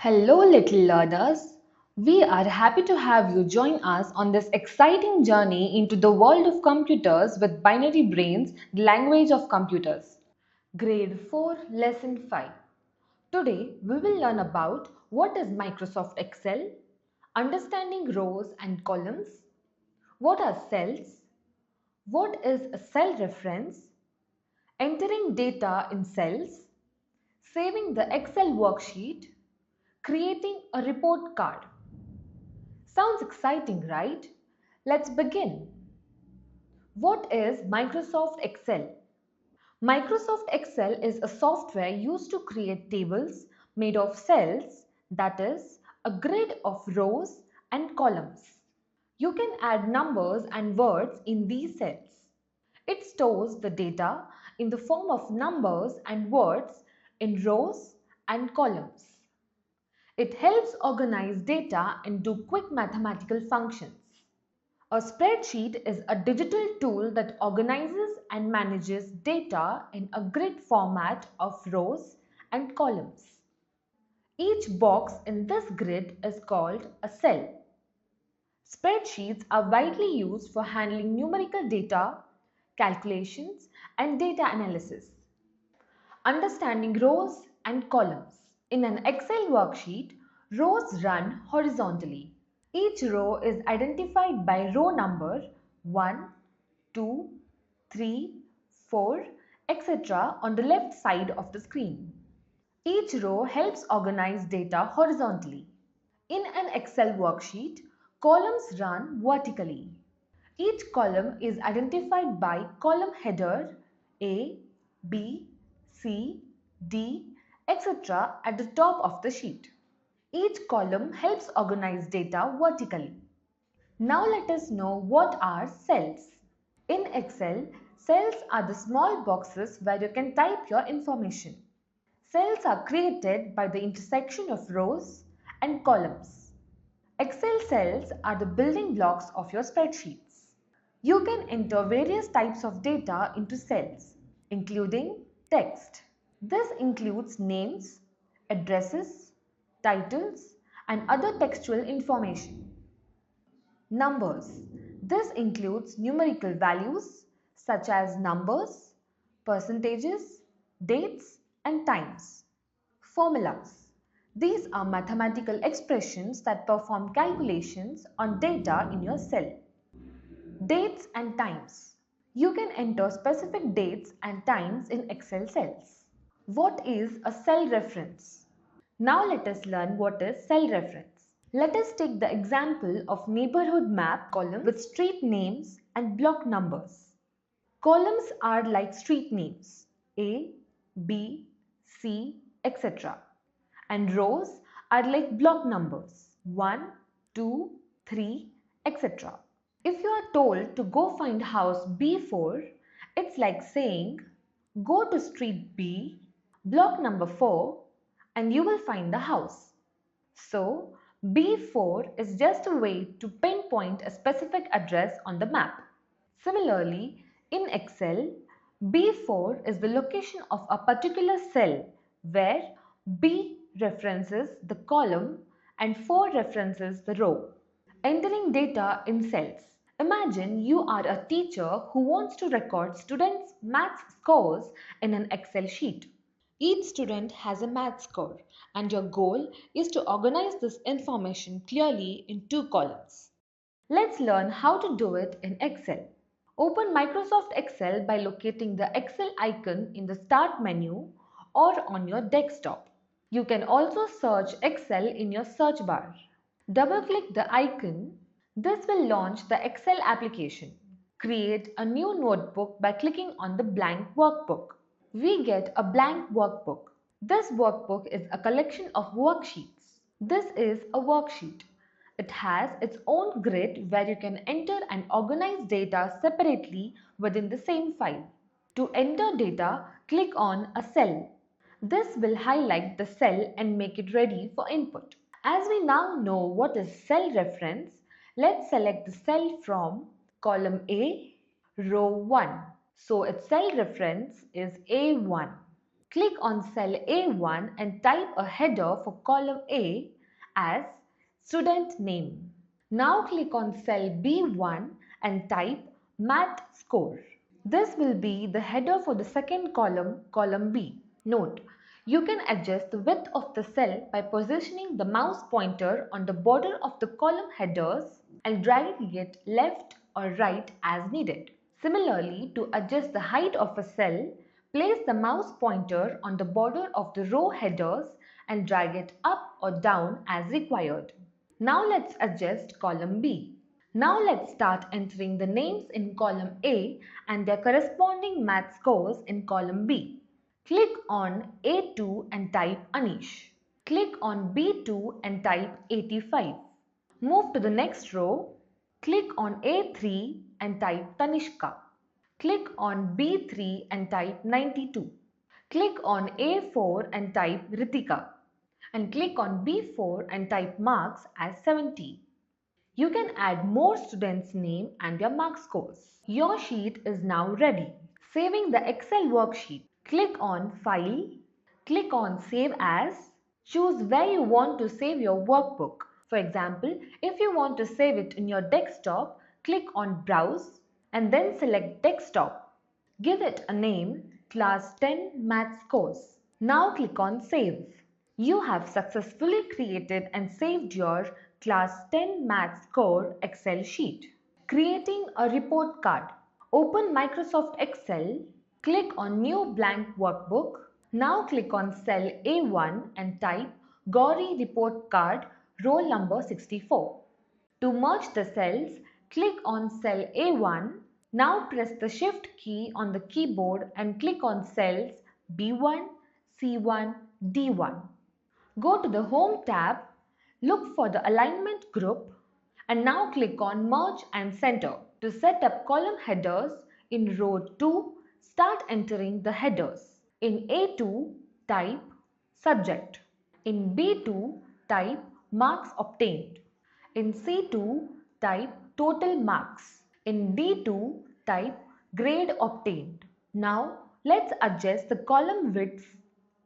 Hello, little learners. We are happy to have you join us on this exciting journey into the world of computers with binary brains, the language of computers. Grade 4, Lesson 5. Today, we will learn about what is Microsoft Excel, understanding rows and columns, what are cells, what is a cell reference, entering data in cells, saving the Excel worksheet, creating a report card. Sounds exciting, right? Let's begin. What is Microsoft Excel? Microsoft Excel is a software used to create tables made of cells, that is, a grid of rows and columns. You can add numbers and words in these cells. It stores the data in the form of numbers and words in rows and columns. It helps organize data and do quick mathematical functions. A spreadsheet is a digital tool that organizes and manages data in a grid format of rows and columns. Each box in this grid is called a cell. Spreadsheets are widely used for handling numerical data, calculations, and data analysis. Understanding rows and columns. In an Excel worksheet, rows run horizontally. Each row is identified by row number 1, 2, 3, 4, etc. on the left side of the screen. Each row helps organize data horizontally. In an Excel worksheet, columns run vertically. Each column is identified by column header A, B, C, D, etc. at the top of the sheet. Each column helps organize data vertically. Now let us know what are cells. In Excel, cells are the small boxes where you can type your information. Cells are created by the intersection of rows and columns. Excel cells are the building blocks of your spreadsheets. You can enter various types of data into cells, including text. This includes names, addresses, titles, and other textual information. Numbers. This includes numerical values such as numbers, percentages, dates, and times. Formulas. These are mathematical expressions that perform calculations on data in your cell. Dates and times. You can enter specific dates and times in Excel cells. What is a cell reference? Now let us learn what is cell reference. Let us take the example of neighborhood map column with street names and block numbers. Columns are like street names A, B, C, etc. And rows are like block numbers 1, 2, 3, etc. If you are told to go find house B4, it's like saying go to street B, block number 4, and you will find the house. So, B4 is just a way to pinpoint a specific address on the map. Similarly, in Excel, B4 is the location of a particular cell where B references the column and 4 references the row. Entering data in cells. Imagine you are a teacher who wants to record students' maths scores in an Excel sheet. Each student has a math score and your goal is to organize this information clearly in 2 columns. Let's learn how to do it in Excel. Open Microsoft Excel by locating the Excel icon in the Start menu or on your desktop. You can also search Excel in your search bar. Double-click the icon. This will launch the Excel application. Create a new notebook by clicking on the blank workbook. We get a blank workbook. This workbook is a collection of worksheets. This is a worksheet. It has its own grid where you can enter and organize data separately within the same file. To enter data, click on a cell. This will highlight the cell and make it ready for input. As we now know what is cell reference, let's select the cell from column A, row 1. So its cell reference is A1. Click on cell A1 and type a header for column A as student name. Now click on cell B1 and type math score. This will be the header for the second column, column B. Note, you can adjust the width of the cell by positioning the mouse pointer on the border of the column headers and dragging it left or right as needed. Similarly, to adjust the height of a cell, place the mouse pointer on the border of the row headers and drag it up or down as required. Now let's adjust column B. Now let's start entering the names in column A and their corresponding math scores in column B. Click on A2 and type Anish. Click on B2 and type 85. Move to the next row. Click on A3 and type Tanishka. Click on B3 and type 92. Click on A4 and type Ritika. And click on B4 and type marks as 70. You can add more students' name and their mark scores. Your sheet is now ready. Saving the Excel worksheet. Click on File. Click on Save As. Choose where you want to save your workbook. For example, if you want to save it in your desktop, click on Browse and then select Desktop. Give it a name, Class 10 Math Scores. Now click on Save. You have successfully created and saved your Class 10 Math Score Excel sheet. Creating a report card. Open Microsoft Excel. Click on New Blank Workbook. Now click on cell A1 and type Gauri Report Card roll number 64. To merge the cells, click on cell A1. Now press the Shift key on the keyboard and click on cells B1, C1, D1. Go to the Home tab, look for the Alignment group and now click on Merge and Center. To set up column headers, in row 2, start entering the headers. In A2, type Subject. In B2, type Marks Obtained. In C2, type Total Marks. In D2, type Grade Obtained. Now, let's adjust the column widths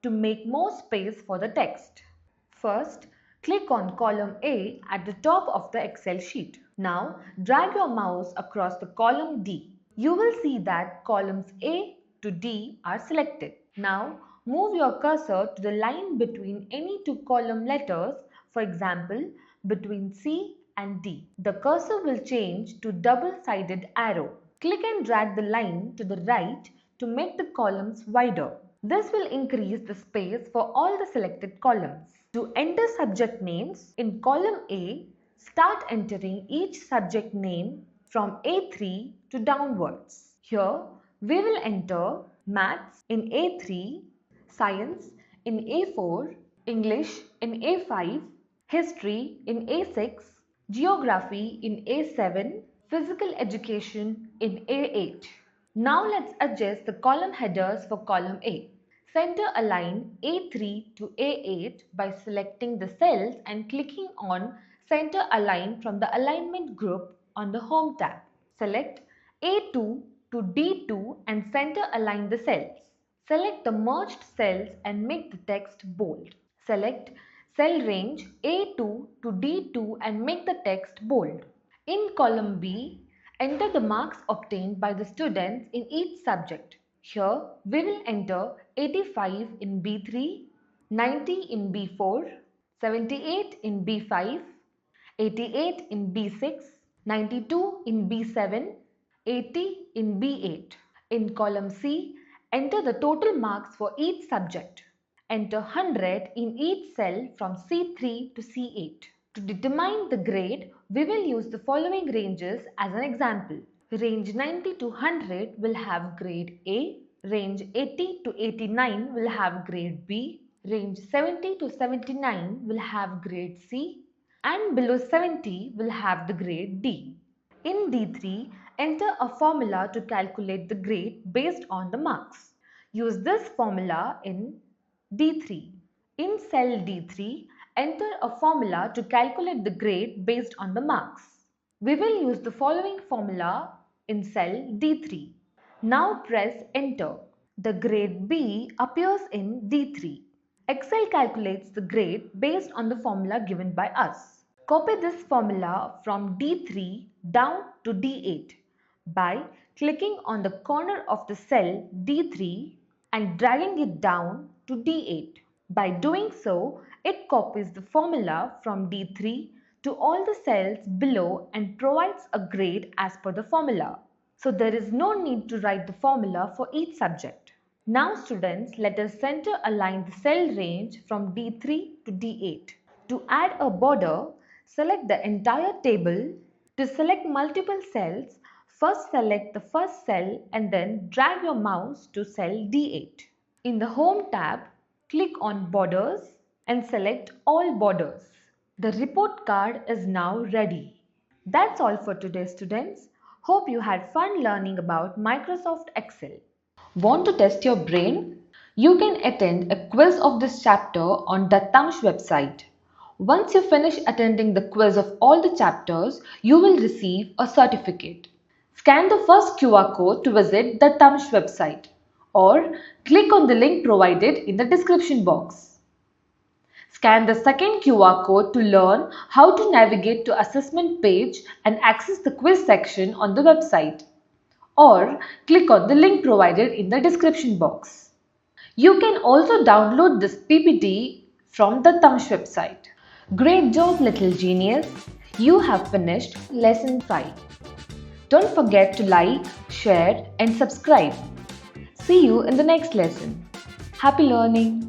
to make more space for the text. First, click on column A at the top of the Excel sheet. Now, drag your mouse across the column D. You will see that columns A to D are selected. Now, move your cursor to the line between any two column letters, for example, between C and D. The cursor will change to double-sided arrow. Click and drag the line to the right to make the columns wider. This will increase the space for all the selected columns. To enter subject names, in column A, start entering each subject name from A3 to downwards. Here, we will enter Maths in A3, Science in A4, English in A5, History in A6, Geography in A7, Physical Education in A8. Now let's adjust the column headers for column A. Center align A3 to A8 by selecting the cells and clicking on Center Align from the Alignment group on the Home tab. Select A2 to D2 and center align the cells. Select the merged cells and make the text bold. Select cell range A2 to D2 and make the text bold. In column B, enter the marks obtained by the students in each subject. Here, we will enter 85 in B3, 90 in B4, 78 in B5, 88 in B6, 92 in B7, 80 in B8. In column C, enter the total marks for each subject. Enter 100 in each cell from C3 to C8. To determine the grade, we will use the following ranges as an example. Range 90 to 100 will have grade A. Range 80 to 89 will have grade B. Range 70 to 79 will have grade C. And below 70 will have the grade D. In D3, enter a formula to calculate the grade based on the marks. Use this formula in D3. In cell D3, enter a formula to calculate the grade based on the marks. We will use the following formula in cell D3. Now press enter. The grade B appears in D3. Excel calculates the grade based on the formula given by us. Copy this formula from D3 down to D8 by clicking on the corner of the cell D3 and dragging it down to D8. By doing so, it copies the formula from D3 to all the cells below and provides a grade as per the formula. So there is no need to write the formula for each subject. Now students, let us center align the cell range from D3 to D8. To add a border, select the entire table. To select multiple cells, first select the first cell and then drag your mouse to cell D8. In the Home tab, click on Borders and select All Borders. The report card is now ready. That's all for today, students. Hope you had fun learning about Microsoft Excel. Want to test your brain? You can attend a quiz of this chapter on Dattam's website. Once you finish attending the quiz of all the chapters, you will receive a certificate. Scan the first QR code to visit Dattam's website or click on the link provided in the description box. Scan the second QR code to learn how to navigate to assessment page and access the quiz section on the website. Or click on the link provided in the description box. You can also download this PPT from the Tamsh website. Great job, little genius! You have finished lesson 5. Don't forget to like, share and subscribe. See you in the next lesson. Happy learning!